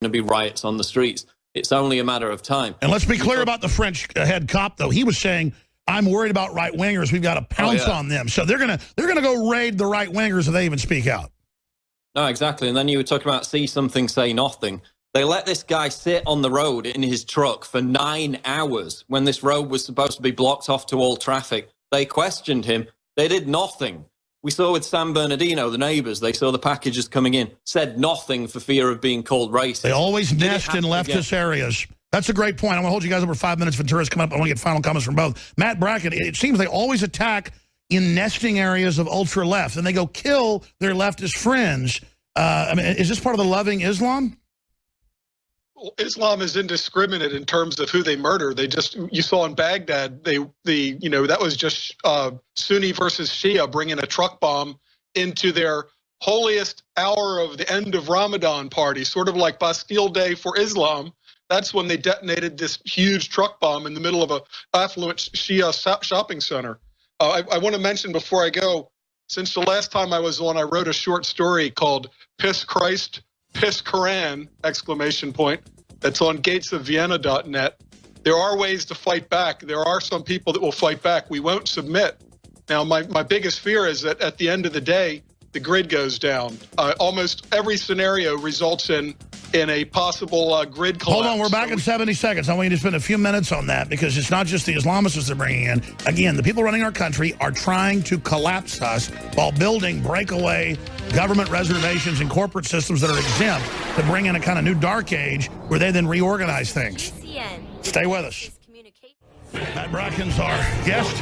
to be riots on the streets. It's only a matter of time. And let's be clear about the French head cop, though. He was saying, I'm worried about right-wingers. We've got to pounce on them. So they're gonna go raid the right-wingers if they even speak out. No, exactly. And then you were talking about see something, say nothing. They let this guy sit on the road in his truck for 9 hours when this road was supposed to be blocked off to all traffic. They questioned him. They did nothing. We saw with San Bernardino, the neighbors, they saw the packages coming in, said nothing for fear of being called racist. They always nest in leftist areas. That's a great point. I want to hold you guys over 5 minutes. Ventura's coming up. I want to get final comments from both. Matt Bracken, it seems they always attack in nesting areas of ultra-left, and they go kill their leftist friends. I mean, is this part of the loving Islam? Well, Islam is indiscriminate in terms of who they murder. They just, you saw in Baghdad, that was just Sunni versus Shia bringing a truck bomb into their holiest hour of the end of Ramadan party, sort of like Bastille Day for Islam. That's when they detonated this huge truck bomb in the middle of a affluent Shia shopping center. I want to mention before I go, since the last time I was on, I wrote a short story called Piss Christ, Piss Quran, ! That's on gatesofvienna.net. There are ways to fight back. There are some people that will fight back. We won't submit. Now, my biggest fear is that at the end of the day, the grid goes down. Almost every scenario results in a possible grid collapse. Hold on, we're back in 70 seconds. I want you to spend a few minutes on that because it's not just the Islamists they're bringing in. Again, the people running our country are trying to collapse us while building breakaway government reservations and corporate systems that are exempt to bring in a kind of new dark age where they then reorganize things. Stay with us. Matt Bracken's our guest.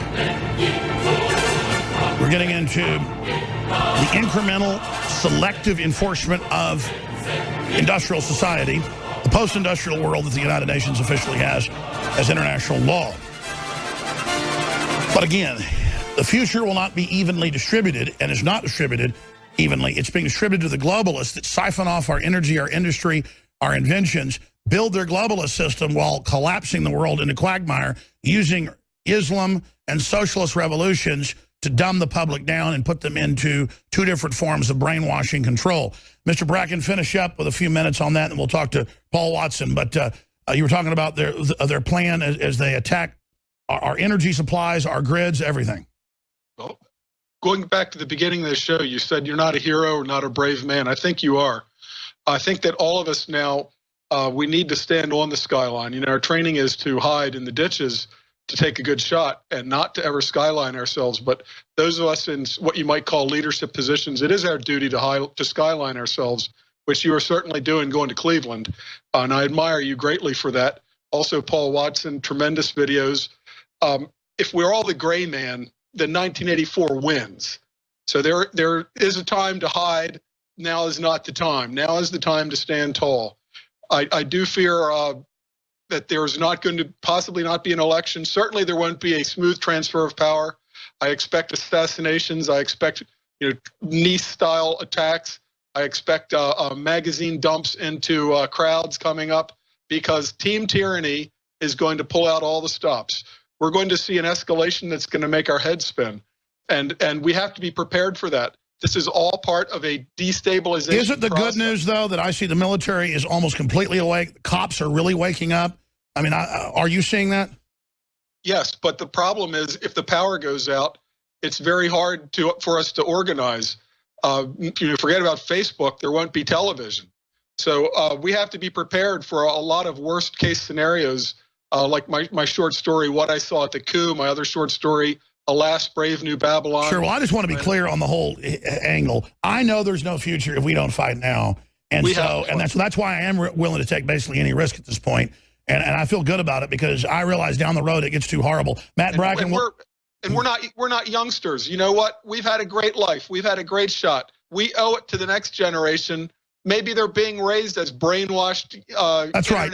We're getting into the incremental, selective enforcement of industrial society, the post-industrial world that the United Nations officially has as international law. But again, the future will not be evenly distributed and is not distributed evenly. It's being distributed to the globalists that siphon off our energy, our industry, our inventions, build their globalist system while collapsing the world into quagmire, using Islam and socialist revolutions to dumb the public down and put them into two different forms of brainwashing control. Mr. Bracken, finish up with a few minutes on that, and we'll talk to Paul Watson. But you were talking about their plan as they attack our energy supplies, our grids, everything. Well, going back to the beginning of the show, you said you're not a hero or not a brave man. I think you are. I think that all of us now, we need to stand on the skyline. You know, our training is to hide in the ditches to take a good shot and not to ever skyline ourselves. But those of us in what you might call leadership positions, it is our duty to skyline ourselves, which you are certainly doing going to Cleveland. And I admire you greatly for that. Also, Paul Watson, tremendous videos. If we're all the gray man, then 1984 wins. So there is a time to hide. Now is not the time. Now is the time to stand tall. I do fear that there's not going to possibly not be an election. Certainly there won't be a smooth transfer of power. I expect assassinations. I expect Nice-style attacks. I expect magazine dumps into crowds coming up because team tyranny is going to pull out all the stops. We're going to see an escalation that's going to make our heads spin. And we have to be prepared for that. This is all part of a destabilization Is it the process. good news, though, that I see the military is almost completely awake? The cops are really waking up? I mean, are you seeing that? Yes, but the problem is if the power goes out, it's very hard for us to organize. Forget about Facebook, there won't be television. So we have to be prepared for a lot of worst case scenarios, like my short story, What I Saw at the Coup, my other short story, Alas, Brave New Babylon. Sure, well, I just want to be clear on the whole angle. I know there's no future if we don't fight now. And that's why I am willing to take basically any risk at this point. And I feel good about it because I realize down the road it gets too horrible. Matt Bracken, we're not youngsters. You know what? We've had a great life. We've had a great shot. We owe it to the next generation. Maybe they're being raised as brainwashed. That's right.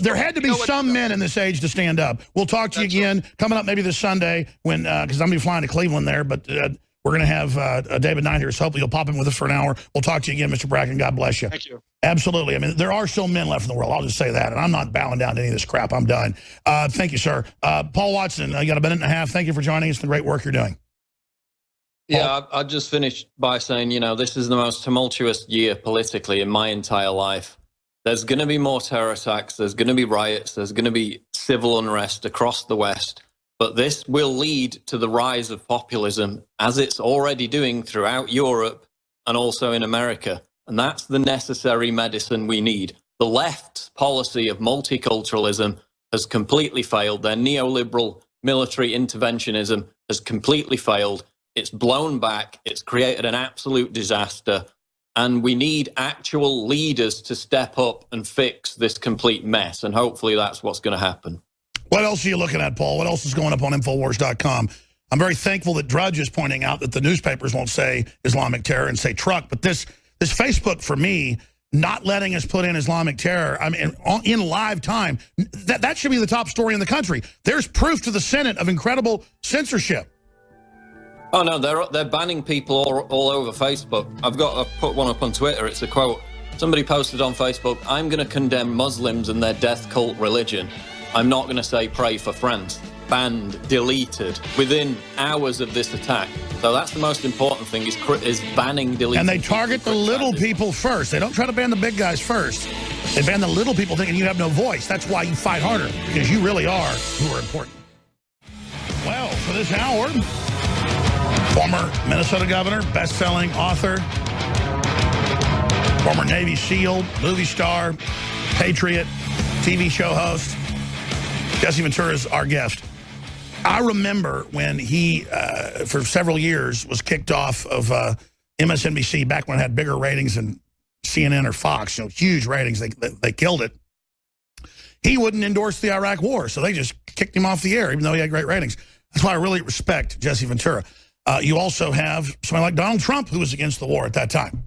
There had to be some men in this age to stand up. We'll talk to you again coming up maybe this Sunday when because I'm going to be flying to Cleveland there, but we're going to have David Knight here, so hopefully you'll pop in with us for an hour. We'll talk to you again, Mr. Bracken. God bless you. Thank you. Absolutely. I mean, there are still men left in the world. I'll just say that. And I'm not bowing down to any of this crap. I'm done. Thank you, sir. Paul Watson, you got a minute and a half. Thank you for joining us. The great work you're doing. Yeah, I just finished by saying, this is the most tumultuous year politically in my entire life. There's going to be more terror attacks. There's going to be riots. There's going to be civil unrest across the West. But this will lead to the rise of populism, as it's already doing throughout Europe and also in America. And that's the necessary medicine we need. The left's policy of multiculturalism has completely failed. Their neoliberal military interventionism has completely failed. It's blown back. It's created an absolute disaster. And we need actual leaders to step up and fix this complete mess. And hopefully that's what's going to happen. What else are you looking at, Paul? What else is going up on Infowars.com? I'm very thankful that Drudge is pointing out that the newspapers won't say Islamic terror and say truck. But this Facebook, for me, not letting us put in Islamic terror, I mean, in live time, that should be the top story in the country. There's proof to the Senate of incredible censorship. Oh, no, they're banning people all over Facebook. I've put one up on Twitter. It's a quote. Somebody posted on Facebook, "I'm going to condemn Muslims and their death cult religion. I'm not going to say pray for France." Banned, deleted within hours of this attack. So that's the most important thing, is banning, deleting. And they target the little people first. They don't try to ban the big guys first. They ban the little people thinking you have no voice. That's why you fight harder, because you really are who are important. Well, for this hour, former Minnesota governor, best-selling author, former Navy SEAL, movie star, patriot, TV show host, Jesse Ventura is our guest. I remember when he, for several years, was kicked off of MSNBC back when it had bigger ratings than CNN or Fox, huge ratings. They killed it. He wouldn't endorse the Iraq war, so they just kicked him off the air, even though he had great ratings. That's why I really respect Jesse Ventura. You also have somebody like Donald Trump, who was against the war at that time.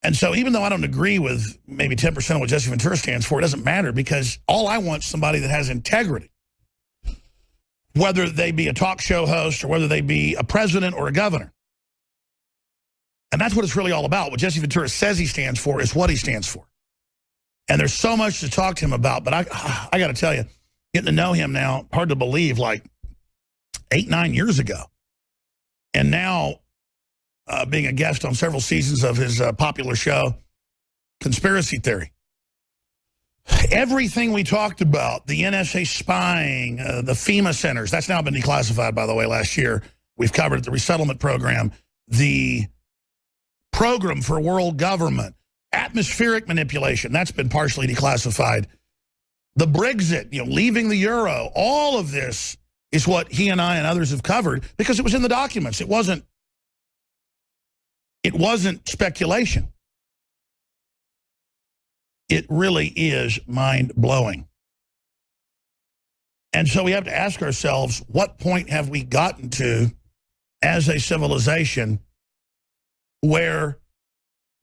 And so even though I don't agree with maybe 10% of what Jesse Ventura stands for, it doesn't matter, because all I want is somebody that has integrity, whether they be a talk show host or whether they be a president or a governor. And that's what it's really all about. What Jesse Ventura says he stands for is what he stands for. And there's so much to talk to him about, but I got to tell you, getting to know him now, hard to believe, like 8-9 years ago. And now, being a guest on several seasons of his popular show, Conspiracy Theory. Everything we talked about, the NSA spying, the FEMA centers, that's now been declassified, by the way, last year. We've covered the resettlement program, the program for world government, atmospheric manipulation, that's been partially declassified. The Brexit, leaving the euro, all of this is what he and I and others have covered because it was in the documents. It wasn't speculation. It really is mind-blowing. And so we have to ask ourselves, what point have we gotten to as a civilization where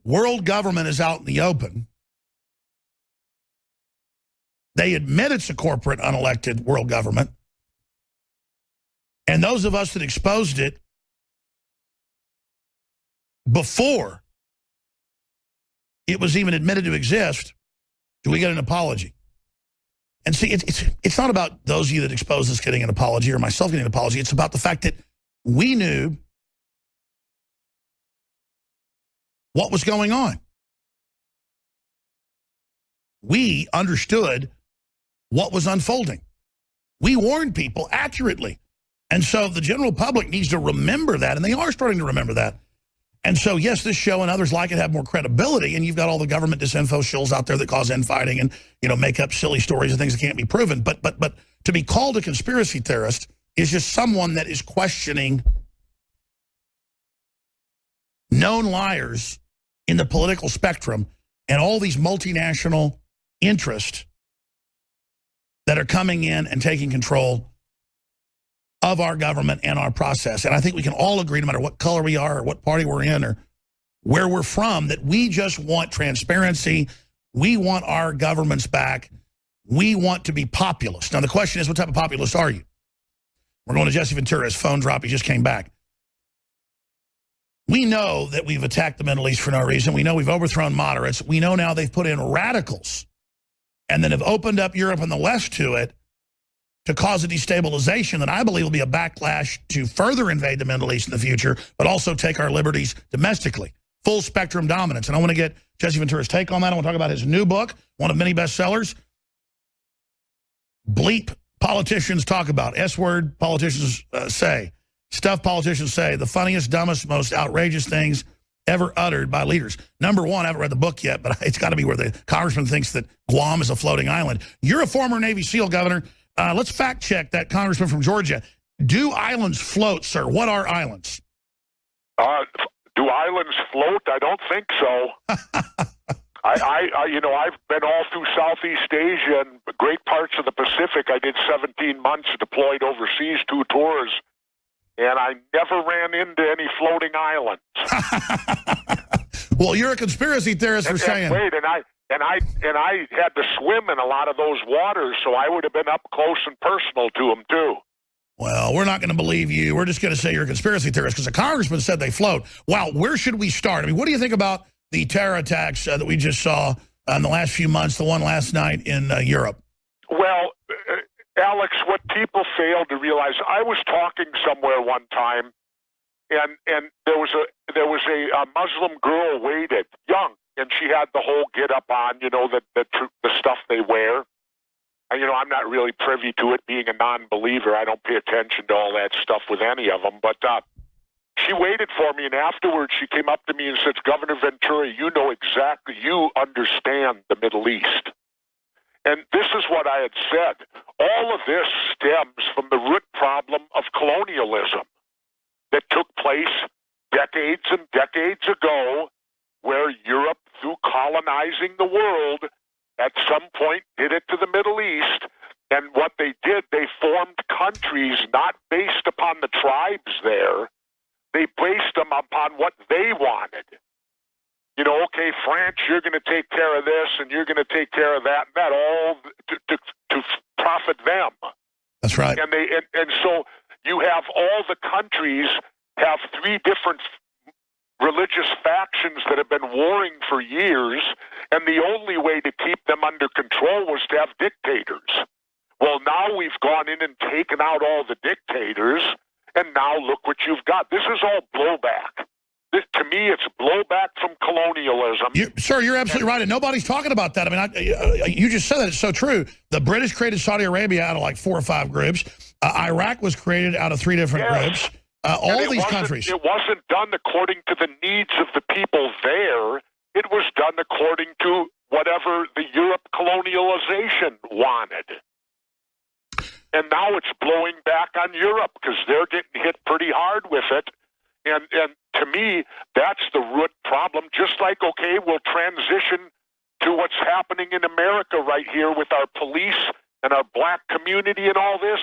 world government is out in the open? They admit it's a corporate, unelected world government. And those of us that exposed it before it was even admitted to exist, do we get an apology? And see, it's not about those of you that exposed us getting an apology or myself getting an apology. It's about the fact that we knew what was going on. We understood what was unfolding. We warned people accurately. And so the general public needs to remember that, and they are starting to remember that. And so, yes, this show and others like it have more credibility, and you've got all the government disinfo shills out there that cause infighting and, make up silly stories and things that can't be proven. But to be called a conspiracy theorist is just someone that is questioning known liars in the political spectrum and all these multinational interests that are coming in and taking control of our government and our process. And I think we can all agree, no matter what color we are or what party we're in or where we're from, that we just want transparency. We want our governments back. We want to be populist. Now, the question is, what type of populist are you? We're going to Jesse Ventura's phone drop. He just came back. We know that we've attacked the Middle East for no reason. We know we've overthrown moderates. We know now they've put in radicals and then have opened up Europe and the West to it, to cause a destabilization that I believe will be a backlash to further invade the Middle East in the future, but also take our liberties domestically. full spectrum dominance. And I want to get Jesse Ventura's take on that. I want to talk about his new book, one of many bestsellers, Bleep Politicians Talk About. S-word politicians say. Stuff politicians say. The funniest, dumbest, most outrageous things ever uttered by leaders. Number one, I haven't read the book yet, but it's got to be where the congressman thinks that Guam is a floating island. You're a former Navy SEAL, Governor. Let's fact check that congressman from Georgia. Do islands float, sir? What are islands? Do islands float? I don't think so. You know, I've been all through Southeast Asia and great parts of the Pacific. I did 17 months deployed overseas, 2 tours, and I never ran into any floating islands. Well, you're a conspiracy theorist for saying. Wait, and I had to swim in a lot of those waters, so I would have been up close and personal to them too. Well, we're not going to believe you. We're just going to say you're a conspiracy theorist because the congressman said they float. Wow, where should we start? I mean, what do you think about the terror attacks that we just saw in the last few months, the one last night in Europe? Well, Alex, what people fail to realize, I was talking somewhere one time, and there was a Muslim girl waited, young, and she had the whole get up on, you know, the stuff they wear. And, you know, I'm not really privy to it, being a non-believer. I don't pay attention to all that stuff with any of them. But she waited for me, and afterwards she came up to me and said, Governor Ventura, you know exactly, you understand the Middle East. And this is what I had said. All of this stems from the root problem of colonialism that took place decades and decades ago, where Europe, through colonizing the world, at some point did it to the Middle East. And what they did, they formed countries not based upon the tribes there. They based them upon what they wanted. You know, okay, France, you're going to take care of this, and you're going to take care of that, and that, all to profit them. That's right. And so you have all the countries have 3 different religious factions that have been warring for years, and the only way to keep them under control was to have dictators. Well, now we've gone in and taken out all the dictators, and now look what you've got. This is all blowback. To me, it's blowback from colonialism. Sir, you're absolutely right, and nobody's talking about that. I mean, you just said that. It's so true. The British created Saudi Arabia out of like 4 or 5 groups. Iraq was created out of 3 different groups. All these countries. It wasn't done according to the needs of the people there. It was done according to whatever the Europe colonialization wanted. And now it's blowing back on Europe because they're getting hit pretty hard with it. And to me, that's the root problem. Just like, okay, we'll transition to what's happening in America right here with our police and our black community and all this.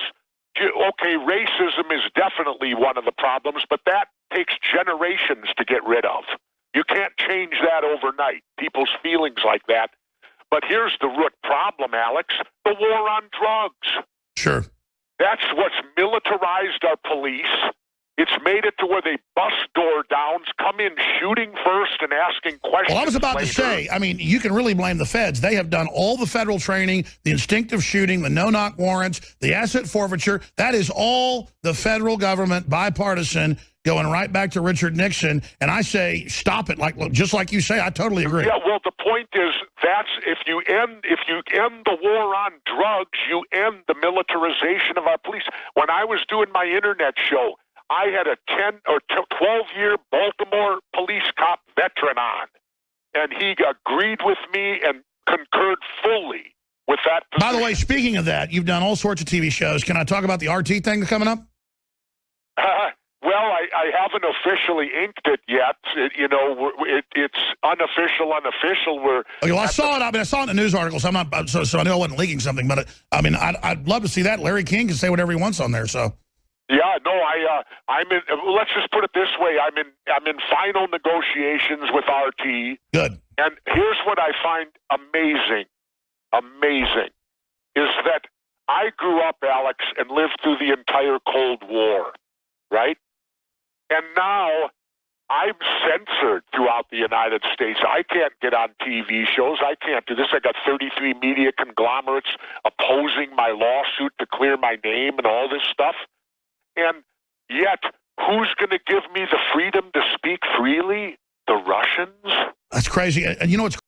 Okay, racism is definitely one of the problems, but that takes generations to get rid of. You can't change that overnight, people's feelings like that. But here's the root problem, Alex, the war on drugs. Sure. That's what's militarized our police. It's made it to where they bust door downs, come in shooting first and asking questions. Well, I was about to say, I mean, you can really blame the feds. They have done all the federal training, the instinctive shooting, the no-knock warrants, the asset forfeiture. That is all the federal government, bipartisan, going right back to Richard Nixon. And I say, stop it. Just like you say, I totally agree. Yeah, well, the point is, that's if you end the war on drugs, you end the militarization of our police. When I was doing my internet show, I had a 10 or 12-year Baltimore police cop veteran on, and he agreed with me and concurred fully with that position. By the way, speaking of that, you've done all sorts of TV shows. Can I talk about the RT thing that's coming up? Well, I haven't officially inked it yet. It's unofficial. Okay, well, I saw it. I mean, I saw it in the news article, so I'm not. So I know I wasn't leaking something. But I mean, I'd love to see that. Larry King can say whatever he wants on there. So. Yeah, no, I'm in. Let's just put it this way: I'm in final negotiations with RT. Good. And here's what I find amazing, is that I grew up, Alex, and lived through the entire Cold War, right? And now I'm censored throughout the United States. I can't get on TV shows. I can't do this. I got 33 media conglomerates opposing my lawsuit to clear my name and all this stuff. And yet, who's going to give me the freedom to speak freely? The Russians? That's crazy. And you know what's